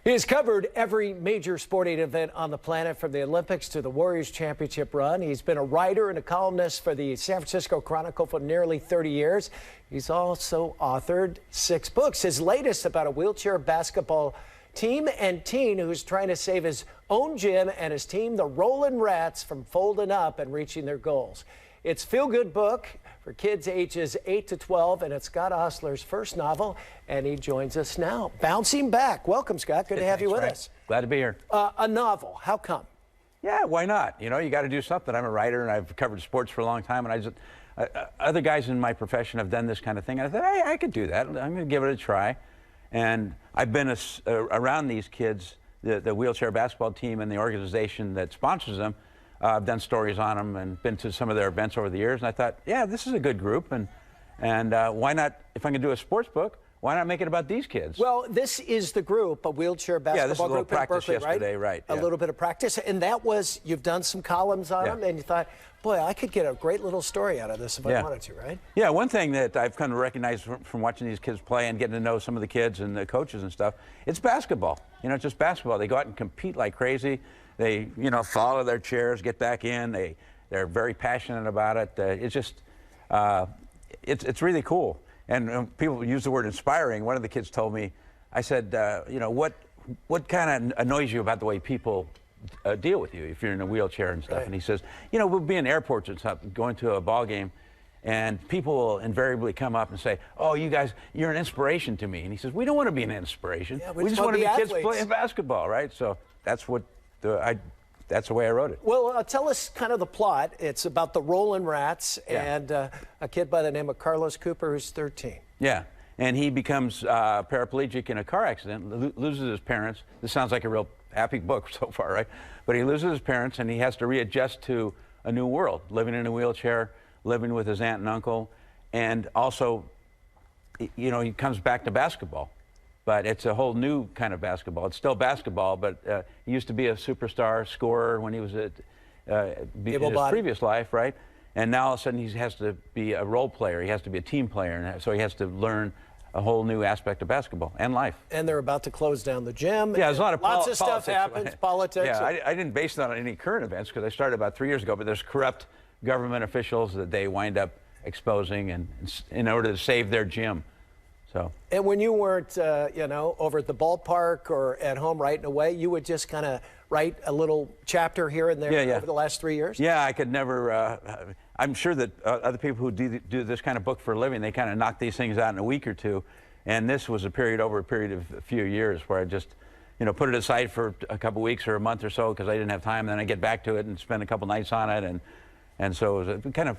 He has covered every major sporting event on the planet, from the Olympics to the Warriors championship run. He's been a writer and a columnist for the San Francisco Chronicle for nearly 30 years. He's also authored 6 books. His latest about a wheelchair basketball team and teen who's trying to save his own gym and his team, the Rollin' Rats, from folding up and reaching their goals. It's a feel-good book for kids ages 8 to 12, and it's Scott Ostler's first novel, and he joins us now. Bouncing back. Welcome, Scott. Good to have you with us. Glad to be here. A novel. How come? Yeah, why not? You know, you got to do something. I'm a writer, and I've covered sports for a long time, and other guys in my profession have done this kind of thing, and I thought, hey, I could do that. I'm going to give it a try. And I've been around these kids, the wheelchair basketball team and the organization that sponsors them. I've done stories on them and been to some of their events over the years, and I thought, yeah, this is a good group, and why not, if I can do a sports book, why not make it about these kids? Well, this is the group, a wheelchair basketball group in Berkeley, yesterday, right? A little bit of practice, and that was, you've done some columns on them, and you thought, boy, I could get a great little story out of this if I wanted to, right? Yeah, one thing that I've kind of recognized from watching these kids play and getting to know some of the kids and the coaches and stuff, it's basketball. You know, it's just basketball. They go out and compete like crazy. They, you know, fall out of their chairs, get back in. They're very passionate about it. It's just, it's really cool. And people use the word inspiring. One of the kids told me, I said, you know, what kind of annoys you about the way people deal with you if you're in a wheelchair and stuff? Right. And he says, you know, we'll be in airports and stuff, going to a ball game, and people will invariably come up and say, oh, you guys, you're an inspiration to me. And he says, we don't want to be an inspiration. Yeah, we just want to be kids playing basketball, right? So that's what that's the way I wrote it. Well, tell us kind of the plot. It's about the Rollin' Rats and a kid by the name of Carlos Cooper, who's 13. Yeah, and he becomes paraplegic in a car accident, loses his parents. This sounds like a real happy book so far, right? But he loses his parents, and he has to readjust to a new world, living in a wheelchair, living with his aunt and uncle, and also, you know, he comes back to basketball. But it's a whole new kind of basketball. It's still basketball, but he used to be a superstar scorer when he was in his previous life, right? And now all of a sudden he has to be a role player. He has to be a team player, and so he has to learn a whole new aspect of basketball and life. And they're about to close down the gym. Yeah, there's a lot of lots of stuff happens, politics. Yeah, I didn't base it on any current events because I started about 3 years ago, but there's corrupt government officials that they wind up exposing and in order to save their gym. So. And when you weren't, you know, over at the ballpark or at home writing away, you would just kind of write a little chapter here and there over the last 3 years? Yeah, I could never, I'm sure that other people who do this kind of book for a living, they kind of knock these things out in a week or two. And this was over a period of a few years where I just, you know, put it aside for a couple weeks or a month or so because I didn't have time. And then I get back to it and spend a couple nights on it. And so it was a kind of,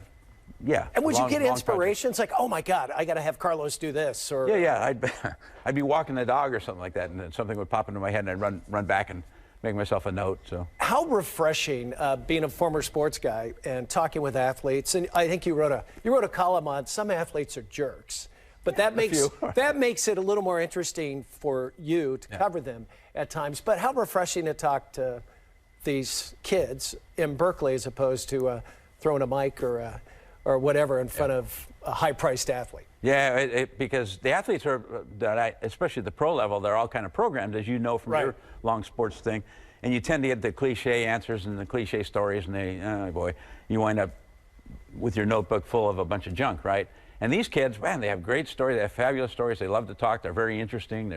and would you get inspirations like, oh my God, I got to have Carlos do this? Or I'd be walking the dog or something like that, and then something would pop into my head, and I'd run back and make myself a note. So how refreshing being a former sports guy and talking with athletes. And I think you wrote a column on some athletes are jerks, but that makes it a little more interesting for you to cover them at times. But how refreshing to talk to these kids in Berkeley as opposed to throwing a mic or whatever in front of a high-priced athlete. Yeah, because the athletes are, especially at the pro level, they're all kind of programmed, as you know from your long sports thing. And you tend to get the cliche answers and the cliche stories, and oh boy, you wind up with your notebook full of a bunch of junk, right? And these kids, man, they have great stories. They have fabulous stories. They love to talk. They're very interesting.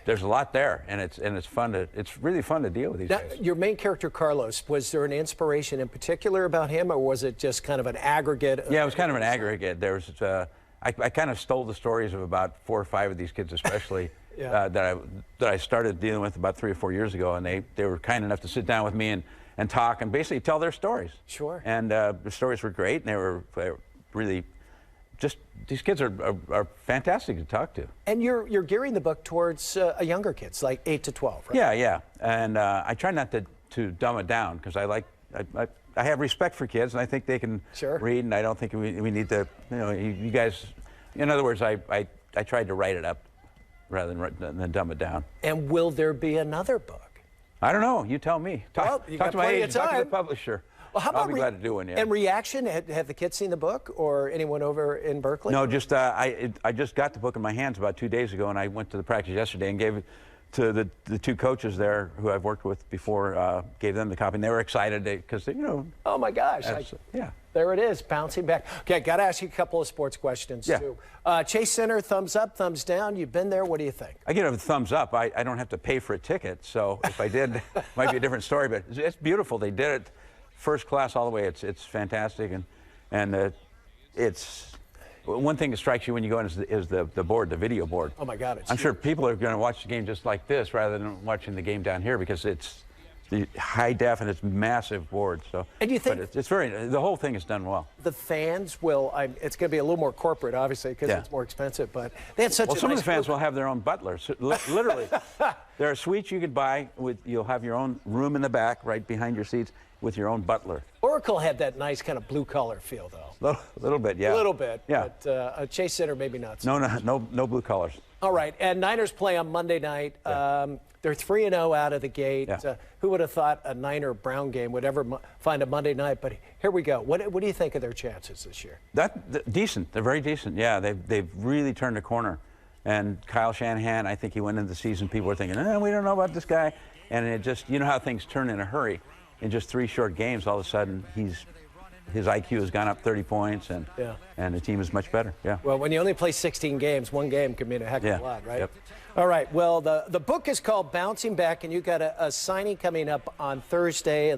There's a lot there, and it's really fun to deal with these guys. Your main character, Carlos, was there an inspiration in particular about him, or was it just kind of an aggregate? Yeah, it was kind of an aggregate. There was, I kind of stole the stories of about 4 or 5 of these kids, especially that I started dealing with about 3 or 4 years ago, and they were kind enough to sit down with me and talk and basically tell their stories. Sure. And the stories were great, and they were really. Just these kids are fantastic to talk to. And you're gearing the book towards younger kids, like 8 to 12, right? Yeah. And I try not to dumb it down because I have respect for kids, and I think they can read, and I don't think we need to, you know, you guys. In other words, I tried to write it up rather than dumb it down. And will there be another book? I don't know. You tell me. Talk to my agent. Talk to the publisher. Well, how about I'll be glad to do one. Yeah. And reaction? Have the kids seen the book, or anyone over in Berkeley? No, just I just got the book in my hands about 2 days ago, and I went to the practice yesterday and gave it to the two coaches there who I've worked with before, gave them the copy, and they were excited because, you know. Oh, my gosh. Yeah. There it is, bouncing back. Okay, got to ask you a couple of sports questions, too. Chase Center, thumbs up, thumbs down. You've been there. What do you think? I get a thumbs up. I don't have to pay for a ticket, so if I did, it might be a different story. But it's beautiful. They did it first class all the way. It's fantastic, and it's one thing that strikes you when you go in is the board, the video board. Oh my God! I'm sure people are going to watch the game just like this rather than watching the game down here because it's the high def and it's massive board. So, and you think it's the whole thing is done well. The fans will. It's going to be a little more corporate, obviously, because it's more expensive. But they had such. Well, some nice of the fans will have their own butlers. Literally, there are suites you could buy you'll have your own room in the back, right behind your seats, with your own butler. Oracle had that nice kind of blue collar feel, though. A little bit, yeah. A little bit, yeah. But Chase Center maybe not. So No blue colors. All right, and Niners play on Monday night. Yeah. They're 3-0 out of the gate. Yeah. Who would have thought a Niner-Brown game would ever find a Monday night? But here we go. What do you think of their chances this year? Decent. They're very decent. Yeah, they've really turned a corner. And Kyle Shanahan, I think he went into the season, people were thinking, we don't know about this guy. And it just, you know how things turn in a hurry. In just 3 short games, all of a sudden, his IQ has gone up 30 points, and the team is much better. Yeah. Well, when you only play 16 games, one game can mean a heck of a lot, right? Yep. All right. Well, the book is called Bouncing Back, and you got a signing coming up on Thursday.